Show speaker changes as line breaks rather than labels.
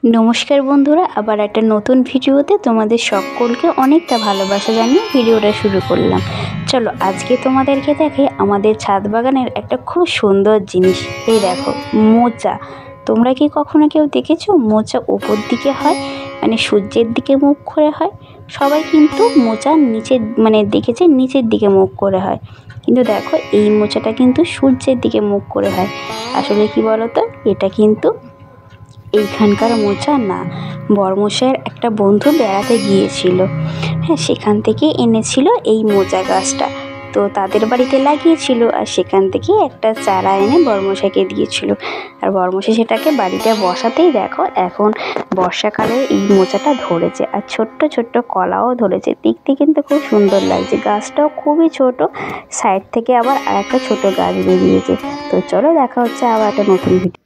নমস্কার বন্ধুরা, আবার একটা নতুন ভিডিওতে তোমাদের সকলকে অনেকটা ভালোবাসা জানিয়ে ভিডিওটা শুরু করলাম। চলো আজকে তোমাদেরকে দেখে আমাদের ছাদ বাগানের একটা খুব সুন্দর জিনিস। এই দেখো মোচা। তোমরা কি কখনো কেউ দেখেছো মোচা উপর দিকে হয়, মানে সূর্যের দিকে মুখ করে হয়? সবাই কিন্তু মোচা নিচের দেখেছে নিচের দিকে মুখ করে হয়, কিন্তু দেখো এই মোচাটা কিন্তু সূর্যের দিকে মুখ করে হয়। আসলে কি বলো তো, এটা কিন্তু এইখানকার মোচা না, বড়মশাইয়ের একটা বন্ধু বেড়াতে গিয়েছিল, হ্যাঁ সেখান থেকে এনেছিল এই মোচা গাছটা। তো তাদের বাড়িতে লাগিয়েছিল, আর সেখান থেকে একটা চারা এনে বড়মশাইকে দিয়েছিল। আর বড়মশাই সেটাকে বাড়িতে বসাতেই দেখো এখন বর্ষাকালে এই মোচাটা ধরেছে, আর ছোট্ট ছোট্ট কলাও ধরেছে। দেখতে কিন্তু খুব সুন্দর লাগছে, গাছটাও খুবই ছোট, সাইড থেকে আবার আর একটা ছোটো গাছ বেরিয়েছে। তো চলো দেখা হচ্ছে আবার একটা নতুন ভিডিও।